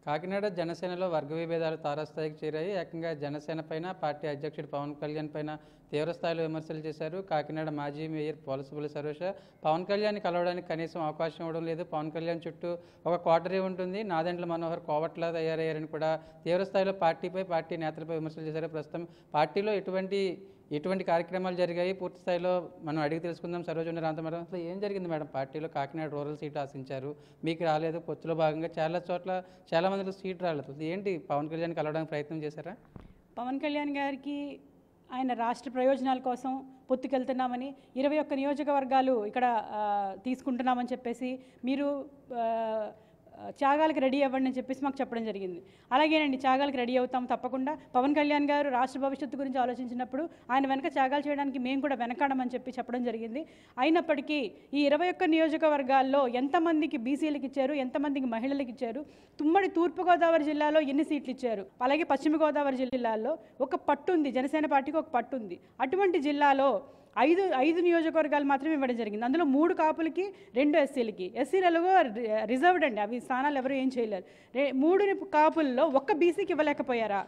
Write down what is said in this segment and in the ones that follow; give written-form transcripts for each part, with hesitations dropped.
కాకినాడ జనసేనలో వర్గ విభేదాలు తారాస్థాయికి చేరాయి. ఏకంగా జనసేన పైన పార్టీ అధ్యక్షుడు పవన్ కళ్యాణ్ పైన తీవ్రస్థాయిలో విమర్శలు చేశారు. కాకినాడ మాజీ మేయర్ పోలసుపల్లి సరోజ పవన్ కళ్యాణ్ కలవడానికి కనీసం అవకాశం ఇవ్వడం లేదు. పవన్ కళ్యాణ్ చుట్టూ ఒక కోటరీ ఉంటుంది. నాదెండ్ల మనోహర్ కోవట్లా తయారయ్యారని కూడా తీవ్రస్థాయిలో పార్టీ నేతలపై విమర్శలు చేశారు. ప్రస్తుతం పార్టీలో ఎటువంటి కార్యక్రమాలు జరిగాయి పూర్తి స్థాయిలో మనం అడిగి తెలుసుకుందాం. సరోజుని రాంతమరం, అసలు ఏం జరిగింది మేడం? పార్టీలో కాకినాడ రూరల్ సీట్ ఆశించారు, మీకు రాలేదు. పొత్తులో భాగంగా చాలా చోట్ల చాలా మందికి సీట్ రాలేదు. ఏంటి పవన్ కళ్యాణ్ కలవడానికి ప్రయత్నం చేశారా? పవన్ కళ్యాణ్ గారికి ఆయన రాష్ట్ర ప్రయోజనాల కోసం పొత్తుకెళ్తున్నామని 21 నియోజకవర్గాలు ఇక్కడ తీసుకుంటున్నామని చెప్పేసి మీరు త్యాగాలకు రెడీ అవ్వండి అని చెప్పేసి మాకు చెప్పడం జరిగింది. అలాగేనండి, త్యాగాలకు రెడీ అవుతాం తప్పకుండా. పవన్ కళ్యాణ్ గారు రాష్ట్ర భవిష్యత్తు గురించి ఆలోచించినప్పుడు ఆయన వెనక త్యాగాలు చేయడానికి మేము కూడా వెనకాడమని చెప్పడం జరిగింది. అయినప్పటికీ ఈ 21 నియోజకవర్గాల్లో ఎంతమందికి బీసీలకు ఇచ్చారు, ఎంతమందికి మహిళలకు ఇచ్చారు, తుమ్మడి తూర్పుగోదావరి జిల్లాలో ఎన్ని సీట్లు ఇచ్చారు, అలాగే పశ్చిమ గోదావరి జిల్లాల్లో ఒక పట్టు ఉంది, జనసేన పార్టీకి ఒక పట్టు ఉంది. అటువంటి జిల్లాలో ఐదు నియోజకవర్గాలు మాత్రమే ఇవ్వడం జరిగింది. అందులో 3 కాపులకి 2 ఎస్సీలకి. ఎస్సీలలో రిజర్వ్డ్ అండి, అవి స్థానాలు ఎవరు ఏం చేయలేరు. 3 కాపుల్లో ఒక్క బీసీకి ఇవ్వలేకపోయారా?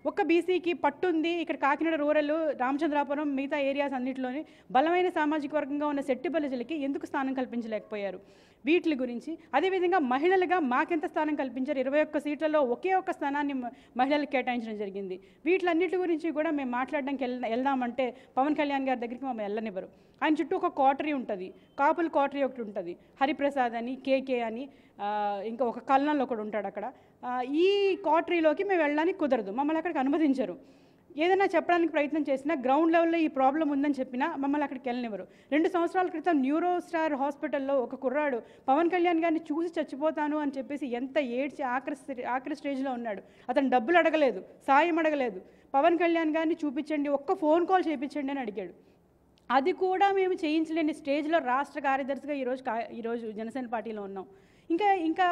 ఒక్క బీసీకి పట్టుంది. ఇక్కడ కాకినాడ రూరల్, రామచంద్రాపురం, మిగతా ఏరియాస్ అన్నింటిలోని బలమైన సామాజిక వర్గంగా ఉన్న సెట్టిబలిజలకి ఎందుకు స్థానం కల్పించలేకపోయారు? వీటి గురించి, అదేవిధంగా మహిళలుగా మాకెంత స్థానం కల్పించారు? 21 సీట్లలో ఒకే ఒక్క స్థానాన్ని మహిళలకు కేటాయించడం జరిగింది. వీటిలన్నిటి గురించి కూడా మేము మాట్లాడడానికి వెళ్దామంటే పవన్ కళ్యాణ్ గారి దగ్గరికి మమ్మల్ని వెళ్ళనివ్వరు. ఆయన చుట్టూ ఒక కోటరీ ఉంటుంది, కాపుల కోటరీ ఒకటి ఉంటుంది, హరిప్రసాద్ అని, కేకే అని, ఇంకా ఒక కల్నంలో ఒకడు ఉంటాడు అక్కడ. ఈ కోటరీలోకి మేము వెళ్ళడానికి కుదరదు, మమ్మల్ని అక్కడికి అనుమతించరు. ఏదైనా చెప్పడానికి ప్రయత్నం చేసినా గ్రౌండ్ లెవెల్లో ఈ ప్రాబ్లం ఉందని చెప్పినా మమ్మల్ని అక్కడికి వెళ్ళనివ్వరు. 2 సంవత్సరాల క్రితం న్యూరోస్టార్ హాస్పిటల్లో ఒక కుర్రాడు పవన్ కళ్యాణ్ గారిని చూసి చచ్చిపోతాను అని చెప్పేసి ఎంత ఏడ్చి ఆఖరి స్టేజ్లో ఉన్నాడు. అతను డబ్బులు అడగలేదు, సాయం అడగలేదు. పవన్ కళ్యాణ్ గారిని చూపించండి, ఒక్క ఫోన్ కాల్ చేయించండి అని అడిగాడు. అది కూడా మేము చేయించలేని స్టేజ్లో రాష్ట్ర కార్యదర్శిగా ఈరోజు జనసేన పార్టీలో ఉన్నాం. ఇంకా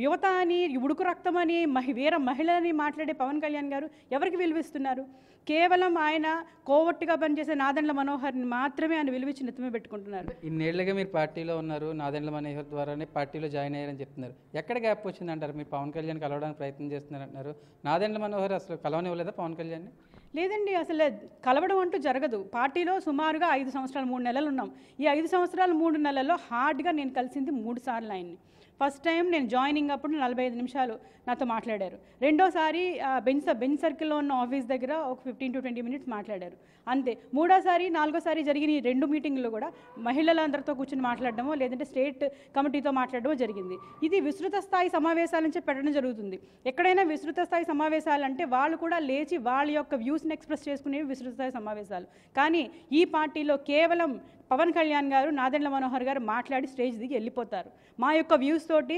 యువత అని, ఉడుకు రక్తం అని, వీర మహిళని మాట్లాడే పవన్ కళ్యాణ్ గారు ఎవరికి విలువిస్తున్నారు? కేవలం ఆయన కోవట్టుగా పనిచేసే నాదెండ్ల మనోహర్ని మాత్రమే ఆయన విలువించి నెత్తమే పెట్టుకుంటున్నారు. ఇన్నేళ్లుగా మీరు పార్టీలో ఉన్నారు, నాదెండ్ల మనోహర్ ద్వారానే పార్టీలో జాయిన్ అయ్యారని చెప్తున్నారు. ఎక్కడ గ్యాప్ వచ్చిందంటారు? మీరు పవన్ కళ్యాణ్ కలవడానికి ప్రయత్నం చేస్తున్నారు అంటున్నారు. నాదెండ్ల మనోహర్ అసలు కలవనివ్వలేదా పవన్ కళ్యాణ్ని? లేదండి, అసలు కలవడం అంటూ జరగదు. పార్టీలో సుమారుగా 5 సంవత్సరాలు 3 నెలలు ఉన్నాం. ఈ 5 సంవత్సరాలు 3 నెలల్లో హార్డ్గా నేను కలిసింది 3 సార్లు ఆయన్ని. ఫస్ట్ టైం నేను జాయినింగ్ అప్పుడు 45 నిమిషాలు నాతో మాట్లాడారు. రెండోసారి బెంచ్ సర్కిల్లో ఉన్న ఆఫీస్ దగ్గర ఒక 15 to 20 మినిట్స్ మాట్లాడారు, అంతే. మూడోసారి 4గోసారి జరిగిన ఈ 2 మీటింగ్లో కూడా మహిళలందరితో కూర్చొని మాట్లాడడమో లేదంటే స్టేట్ కమిటీతో మాట్లాడడమో జరిగింది. ఇది విస్తృత స్థాయి సమావేశాల నుంచి పెట్టడం జరుగుతుంది. ఎక్కడైనా విస్తృత స్థాయి సమావేశాలు అంటే వాళ్ళు కూడా లేచి వాళ్ళ యొక్క వ్యూస్ని ఎక్స్ప్రెస్ చేసుకునేవి విస్తృత స్థాయి సమావేశాలు. కానీ ఈ పార్టీలో కేవలం పవన్ కళ్యాణ్ గారు, నాదెండ్ల మనోహర్ గారు మాట్లాడి స్టేజ్ దిగి వెళ్ళిపోతారు. మా యొక్క వ్యూస్ తోటి,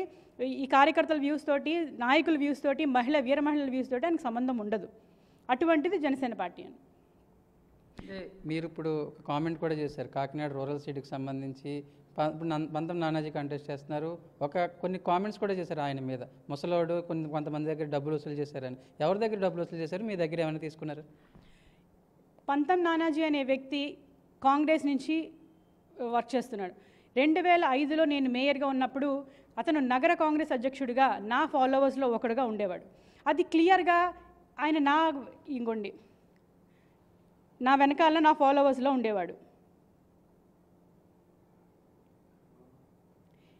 ఈ కార్యకర్తల వ్యూస్ తోటి, నాయకుల వ్యూస్ తోటి, వీర మహిళల వ్యూస్ తోటి ఆయనకు సంబంధం ఉండదు. అటువంటిది జనసేన పార్టీ అని. మీరు ఇప్పుడు ఒక కామెంట్ కూడా చేశారు, కాకినాడ రూరల్ సీట్కి సంబంధించి పంతం నానాజీ కంటెస్ట్ చేస్తున్నారు. కొన్ని కామెంట్స్ కూడా చేశారు ఆయన మీద, ముసలోడు కొంతమంది దగ్గర డబ్బులు వసూలు చేశారని. ఎవరి దగ్గర డబ్బులు వసూలు చేశారు? మీ దగ్గర ఏమైనా తీసుకున్నారు? పంతం నానాజీ అనే వ్యక్తి కాంగ్రెస్ నుంచి వర్క్ చేస్తున్నాడు. 2005లో నేను మేయర్గా ఉన్నప్పుడు అతను నగర కాంగ్రెస్ అధ్యక్షుడిగా నా ఫాలోవర్స్లో ఒకడుగా ఉండేవాడు. అది క్లియర్గా ఆయన నా వెనకాల నా ఫాలోవర్స్లో ఉండేవాడు.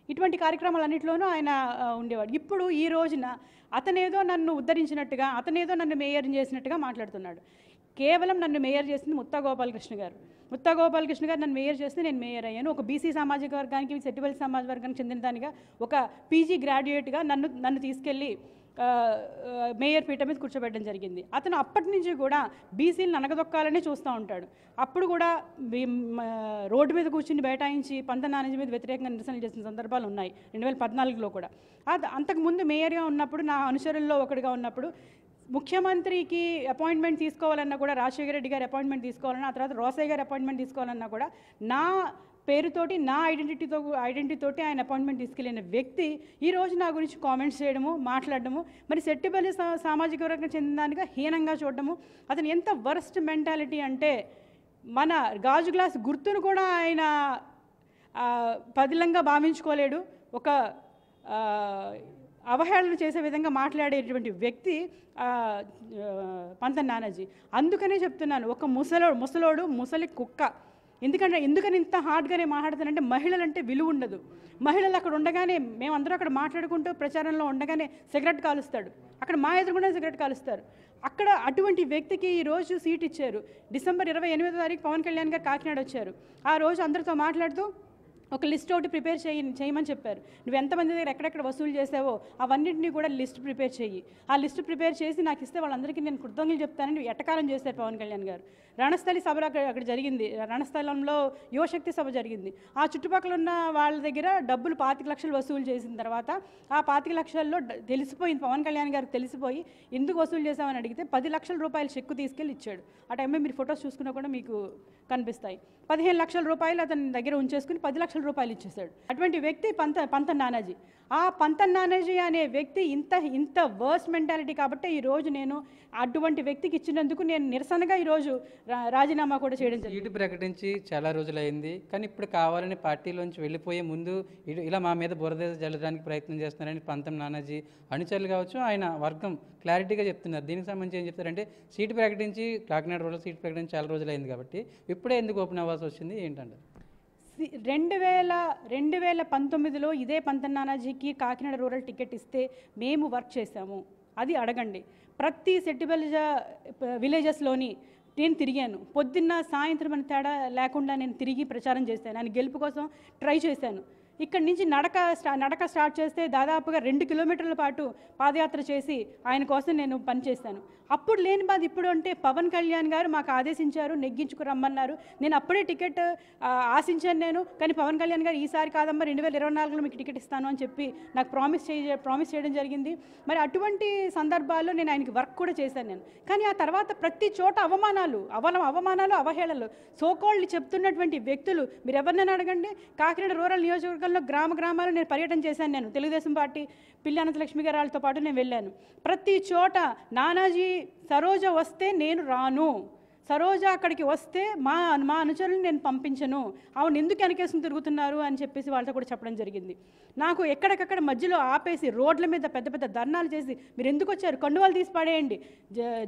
ఇటువంటి కార్యక్రమాలన్నింటిలోనూ ఆయన ఉండేవాడు. ఇప్పుడు ఈ రోజున అతనేదో నన్ను ఉద్ధరించినట్టుగా, అతనేదో నన్ను మేయర్ చేసినట్టుగా మాట్లాడుతున్నాడు. కేవలం నన్ను మేయర్ చేసింది ముత్తా గోపాలకృష్ణ గారు. నన్ను మేయర్ చేస్తే నేను మేయర్ అయ్యాను. ఒక బీసీ సామాజిక వర్గానికి, సెట్టిబలి సామాజిక వర్గానికి చెందిన దానిగా, ఒక పీజీ గ్రాడ్యుయేట్గా నన్ను తీసుకెళ్ళి మేయర్ పీఠ మీద కూర్చోబెట్టడం జరిగింది. అతను అప్పటి నుంచి కూడా బీసీలను అనగదొక్కాలనే చూస్తూ ఉంటాడు. అప్పుడు కూడా రోడ్డు మీద కూర్చుని బైఠాయించి పంతం నానాజీ మీద వ్యతిరేకంగా నిరసనలు చేసిన సందర్భాలు ఉన్నాయి 2014లో కూడా. అంతకుముందు మేయర్గా ఉన్నప్పుడు, నా అనుచరుల్లో ఒకటిగా ఉన్నప్పుడు, ముఖ్యమంత్రికి అపాయింట్మెంట్ తీసుకోవాలన్నా కూడా, రాజశేఖర రెడ్డి గారి అపాయింట్మెంట్ తీసుకోవాలన్నా, ఆ తర్వాత రోసయ్య గారి అపాయింట్మెంట్ తీసుకోవాలన్నా కూడా నా పేరుతోటి, నా ఐడెంటిటీతోటి ఆయన అపాయింట్మెంట్ తీసుకెళ్ళిన వ్యక్తి ఈరోజు నా గురించి కామెంట్స్ చేయడము, మాట్లాడడము, మరి సెట్టిబలి సామాజిక వర్గం చెందిన దానిగా హీనంగా చూడడము. అతను ఎంత వర్స్ట్ మెంటాలిటీ అంటే, మన గాజు గ్లాస్ గుర్తును కూడా ఆయన పదిలంగా భావించుకోలేడు. ఒక అవహేళన చేసే విధంగా మాట్లాడేటువంటి వ్యక్తి ఆ, ఆ, పంతన్ నానాజీ. అందుకనే చెప్తున్నాను, ఒక ముసలోడు ముసలి కుక్క. ఎందుకని ఇంత హార్డ్గానే మాట్లాడుతానంటే, మహిళలంటే విలువ ఉండదు. మహిళలు అక్కడ ఉండగానే, మేమందరూ అక్కడ మాట్లాడుకుంటూ ప్రచారంలో ఉండగానే సిగరెట్ కాలుస్తాడు. అక్కడ మా ఎదురుగుండా సిగరెట్ కాలుస్తారు. అక్కడ అటువంటి వ్యక్తికి ఈరోజు సీట్ ఇచ్చారు. డిసెంబర్ 28వ తారీఖు పవన్ కళ్యాణ్ గారు కాకినాడ వచ్చారు. ఆ రోజు అందరితో మాట్లాడుతూ ఒక లిస్ట్ ఒకటి ప్రిపేర్ చేయమని చెప్పారు. నువ్వు ఎంతమంది దగ్గర ఎక్కడెక్కడ వసూలు చేసావో అవన్నింటినీ కూడా లిస్ట్ ప్రిపేర్ చేయి. ఆ లిస్ట్ ప్రిపేర్ చేసి నాకు ఇస్తే వాళ్ళందరికీ నేను కృతజ్ఞతలు చెప్తానని ఎట్టకారం చేశారు పవన్ కళ్యాణ్ గారు. రణస్థలి సభ అక్కడ జరిగింది. రణస్థలంలో యువశక్తి సభ జరిగింది. ఆ చుట్టుపక్కల ఉన్న వాళ్ళ దగ్గర డబ్బులు 25 లక్షలు వసూలు చేసిన తర్వాత ఆ 25 లక్షల్లో తెలిసిపోయింది, పవన్ కళ్యాణ్ గారికి తెలిసిపోయి ఎందుకు వసూలు చేశామని అడిగితే 10 లక్షల రూపాయల చెక్కు తీసుకెళ్ళి ఇచ్చాడు. ఆ టైంలో మీరు ఫొటోస్ చూసుకున్నా కూడా మీకు కనిపిస్తాయి. 15 లక్షల రూపాయలు అతని దగ్గర ఉంచేసుకుని 10 లక్షల రూపాయలు ఇచ్చేశాడు. అటువంటి వ్యక్తి పంతన్ నానాజీ. ఆ పంతన్ నానాజీ అనే వ్యక్తి ఇంత వర్స్ మెంటాలిటీ కాబట్టి ఈరోజు నేను అటువంటి వ్యక్తికి ఇచ్చినందుకు నేను నిరసనగా ఈరోజు రాజీనామా కూడా చేయడం జరిగింది. సీటు ప్రకటించి చాలా రోజులైంది, కానీ ఇప్పుడు కావాలని పార్టీలోంచి వెళ్ళిపోయే ముందు ఇలా మా మీద బురద జల్లడానికి ప్రయత్నం చేస్తున్నారని పంతం నానాజీ అనుచరులు కావచ్చు, ఆయన వర్గం క్లారిటీగా చెప్తున్నారు. దీనికి సంబంధించి ఏం చెప్తారంటే, సీటు ప్రకటించి కాకినాడ రూరల్ సీటు ప్రకటించి చాలా రోజులైంది కాబట్టి ఇప్పుడే ఎందుకు ఓపెన్ అవ్వాల్సి వచ్చింది ఏంటంటే, 2019లో ఇదే పంతన్ నానాజీకి కాకినాడ రూరల్ టికెట్ ఇస్తే మేము వర్క్ చేశాము, అది అడగండి. ప్రతి సెట్టిబెల్జ విలేజెస్లోని నేను తిరిగాను. పొద్దున్న సాయంత్రం అని తేడా లేకుండా నేను తిరిగి ప్రచారం చేశాను. ఆయన గెలుపు కోసం ట్రై చేశాను. ఇక్కడి నుంచి నడక స్టార్ట్ చేస్తే దాదాపుగా 2 కిలోమీటర్ల పాటు పాదయాత్ర చేసి ఆయన కోసం నేను పనిచేశాను. అప్పుడు లేని బాధ ఇప్పుడు అంటే, పవన్ కళ్యాణ్ గారు మాకు ఆదేశించారు, నెగ్గించుకు రమ్మన్నారు. నేను అప్పుడే టికెట్ ఆశించాను నేను. కానీ పవన్ కళ్యాణ్ గారు ఈసారి కాదమ్మా 2024లో మీకు టికెట్ ఇస్తాను అని చెప్పి నాకు ప్రామిస్ చేయడం జరిగింది. మరి అటువంటి సందర్భాల్లో నేను ఆయనకి వర్క్ కూడా చేశాను నేను. కానీ ఆ తర్వాత ప్రతి చోట అవమానాలు, అవహేళనలు, సోకోళ్ళు చెప్తున్నటువంటి వ్యక్తులు మీరు ఎవరినైనా అడగండి. కాకినాడ రూరల్ నియోజకవర్గంలో గ్రామాలు నేను పర్యటన చేశాను. నేను తెలుగుదేశం పార్టీ పిల్లి అనంతలక్ష్మి గారు వాళ్ళతో పాటు నేను వెళ్ళాను. ప్రతి చోట నానాజీ సరోజ వస్తే నేను రాను, సరోజ అక్కడికి వస్తే మా అనుచరులను నేను పంపించను, ఆవిడ ఎందుకు వెనకేసుకుని తిరుగుతున్నారు అని చెప్పేసి వాళ్ళతో కూడా చెప్పడం జరిగింది. నాకు ఎక్కడికక్కడ మధ్యలో ఆపేసి రోడ్ల మీద పెద్ద పెద్ద ధర్నాలు చేసి, మీరు ఎందుకు వచ్చారు, కండువాలు తీసి పాడేయండి,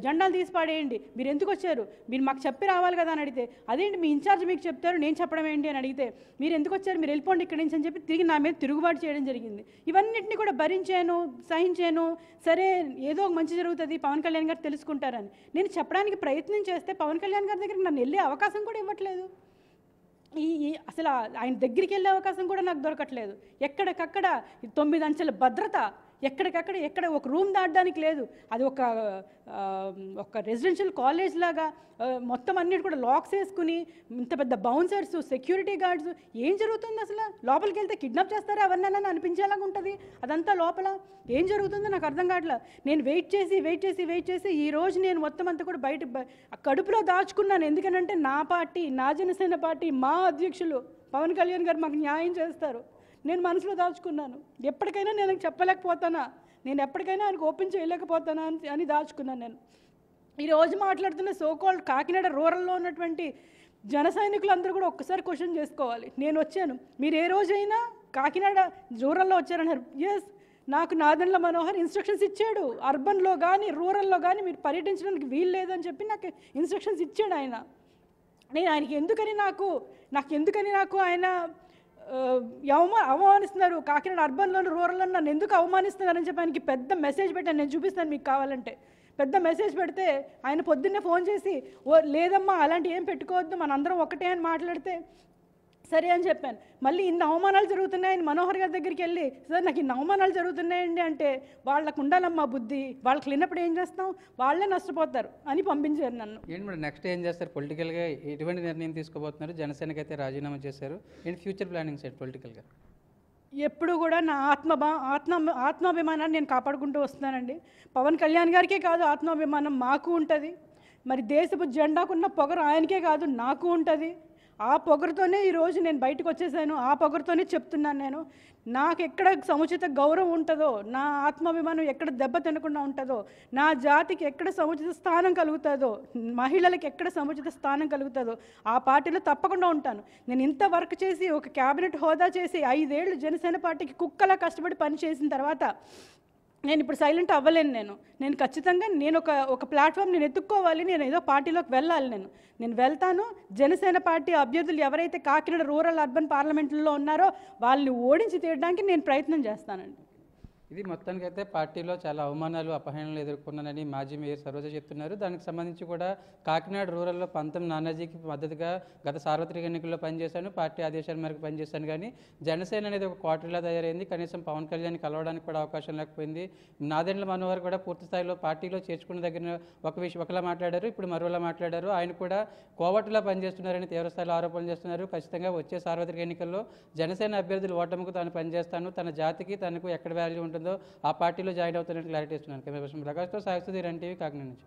జెండాలు తీసి పాడేయండి, మీరు ఎందుకు వచ్చారు, మీరు మాకు చెప్పి రావాలి కదా అని అడిగితే, అదేంటి మీ ఇన్ఛార్జ్ మీకు చెప్తారు నేను చెప్పడం ఏంటి అని అడిగితే, మీరు ఎందుకు వచ్చారు, మీరు వెళ్ళిపోండి ఇక్కడి నుంచి అని చెప్పి తిరిగి నా మీద తిరుగుబాటు చేయడం జరిగింది. ఇవన్నిటిని కూడా భరించాను, సహించాను. సరే ఏదో ఒక మంచి జరుగుతుంది, పవన్ కళ్యాణ్ గారు తెలుసుకుంటారని నేను చెప్పడానికి ప్రయత్నం చేస్తే పవన్ కళ్యాణ్ గారి దగ్గరికి నన్ను వెళ్ళే అవకాశం కూడా ఇవ్వట్లేదు. అసలు ఆయన దగ్గరికి వెళ్ళే అవకాశం కూడా నాకు దొరకట్లేదు. ఎక్కడికక్కడ 9 అంచెల భద్రత, ఎక్కడ ఒక రూమ్ దాటడానికి లేదు. అది ఒక రెసిడెన్షియల్ కాలేజ్ లాగా మొత్తం అన్నిటి కూడా లాక్స్ వేసుకుని, ఇంత పెద్ద బౌన్సర్స్, సెక్యూరిటీ గార్డ్స్. ఏం జరుగుతుంది అసలు? లోపలికి వెళ్తే కిడ్నాప్ చేస్తారా ఎవరినైనా అనిపించేలాగా ఉంటుంది అదంతా. లోపల ఏం జరుగుతుందో నాకు అర్థం కావట్లేదు. నేను వెయిట్ చేసి ఈరోజు నేను మొత్తం అంతా కూడా బయట కడుపులో దాచుకున్నాను. ఎందుకనంటే నా పార్టీ, నా జనసేన పార్టీ, మా అధ్యక్షులు పవన్ కళ్యాణ్ గారు మాకు న్యాయం చేస్తారు. నేను మనసులో దాచుకున్నాను. ఎప్పటికైనా నేను చెప్పలేకపోతానా, నేను ఎప్పటికైనా ఆయనకు ఓపెన్ చేయలేకపోతానా అని దాచుకున్నాను. నేను ఈరోజు మాట్లాడుతున్న సోకాల్డ్ కాకినాడ రూరల్లో ఉన్నటువంటి జన సైనికులందరూ కూడా ఒక్కసారి క్వశ్చన్ చేసుకోవాలి. నేను వచ్చాను, మీరు ఏ రోజైనా కాకినాడ రూరల్లో వచ్చారన్నారు. ఎస్, నాకు నాదెండ్ల మనోహర్ ఇన్స్ట్రక్షన్స్ ఇచ్చాడు. అర్బన్లో కానీ రూరల్లో కానీ మీరు పర్యటించడానికి వీలు లేదని చెప్పి నాకు ఇన్స్ట్రక్షన్స్ ఇచ్చాడు ఆయన. నేను ఆయనకి ఎందుకని నాకు ఆయన అవమానిస్తున్నారు, కాకినాడ అర్బన్లోని రూరల్లో నన్ను ఎందుకు అవమానిస్తున్నారని చెప్పి ఆయనకి పెద్ద మెసేజ్ పెట్టాను. నేను చూపిస్తాను మీకు కావాలంటే. పెద్ద మెసేజ్ పెడితే ఆయన పొద్దున్నే ఫోన్ చేసి, లేదమ్మా అలాంటి ఏం పెట్టుకోవద్దు, మనందరం ఒకటే అని మాట్లాడితే సరే అని చెప్పాను. మళ్ళీ ఇన్ని అవమానాలు జరుగుతున్నాయని మనోహర్ గారి దగ్గరికి వెళ్ళి, సార్ నాకు ఇన్ని అవమానాలు జరుగుతున్నాయండి అంటే, వాళ్ళకు ఉండాలమ్మా బుద్ధి, వాళ్ళకి లేనప్పుడు ఏం చేస్తాం, వాళ్ళే నష్టపోతారు అని పంపించారు నన్ను. ఏంటి మరి నెక్స్ట్ ఏం చేస్తారు పొలిటికల్గా? ఎటువంటి నిర్ణయం తీసుకోబోతున్నారు? జనసేనకి అయితే రాజీనామా చేశారు, ఏంటి ఫ్యూచర్ ప్లానింగ్ సైడ్ పొలిటికల్గా? ఎప్పుడు కూడా నా ఆత్మాభిమానాన్ని నేను కాపాడుకుంటూ వస్తున్నానండి. పవన్ కళ్యాణ్ గారికే కాదు ఆత్మాభిమానం, మాకు ఉంటుంది. మరి దేశపు జెండాకున్న పొగరు ఆయనకే కాదు నాకు ఉంటుంది. ఆ పొగరుతోనే ఈరోజు నేను బయటకు వచ్చేసాను. ఆ పొగరుతోనే చెప్తున్నాను, నేను నాకు ఎక్కడ సముచిత గౌరవం ఉంటుందో, నా ఆత్మాభిమానం ఎక్కడ దెబ్బ తినకుండా ఉంటుందో, నా జాతికి ఎక్కడ సముచిత స్థానం కలుగుతుందో, మహిళలకు ఎక్కడ సముచిత స్థానం కలుగుతుందో ఆ పార్టీలో తప్పకుండా ఉంటాను. నేను ఇంత వర్క్ చేసి ఒక క్యాబినెట్ హోదా చేసి 5 ఏళ్ళు జనసేన పార్టీకి కుక్కలా కష్టపడి పని చేసిన తర్వాత నేను ఇప్పుడు సైలెంట్ అవ్వలేను. నేను ఖచ్చితంగా నేను ఒక ప్లాట్ఫామ్ నేను ఎత్తుక్కోవాలి. నేను ఏదో పార్టీలోకి వెళ్ళాలి. నేను వెళ్తాను. జనసేన పార్టీ అభ్యర్థులు ఎవరైతే కాకినాడ రూరల్ అర్బన్ పార్లమెంట్లో ఉన్నారో వాళ్ళని ఓడించి తీయడానికి నేను ప్రయత్నం చేస్తానండి. ఇది మొత్తానికైతే పార్టీలో చాలా అవమానాలు అపహరణలు ఎదుర్కొన్నానని మాజీ మేయర్ సరోజ చెప్తున్నారు. దానికి సంబంధించి కూడా కాకినాడ రూరల్లో పంతం నానాజీకి మద్దతుగా గత సార్వత్రిక ఎన్నికల్లో పనిచేశాను, పార్టీ ఆదేశాల మేరకు పనిచేశాను. కానీ జనసేన అనేది ఒక క్వార్టర్లా తయారైంది. కనీసం పవన్ కళ్యాణ్ కలవడానికి కూడా అవకాశం లేకపోయింది. నాదెండ్ల మనోహర్ కూడా పూర్తి స్థాయిలో పార్టీలో చేర్చుకున్న దగ్గర ఒకలా మాట్లాడారు, ఇప్పుడు మరోలా మాట్లాడారు. ఆయన కూడా కోవట్టులా పనిచేస్తున్నారని తీవ్రస్థాయిలో ఆరోపణలు చేస్తున్నారు. ఖచ్చితంగా వచ్చే సార్వత్రిక ఎన్నికల్లో జనసేన అభ్యర్థులు ఓటమికి తాను పనిచేస్తాను, తన జాతికి తనకు ఎక్కడ వాల్యూ ఉంటుందో ఆ పార్టీలో జాయిన్ అవుతానని క్లారిటీ ఇస్తున్నాను. కెమెరా పర్సన్ ప్రకాష్తో సాగిస్తుంది, రన్ టీవీ, కాకినాడ నుంచి.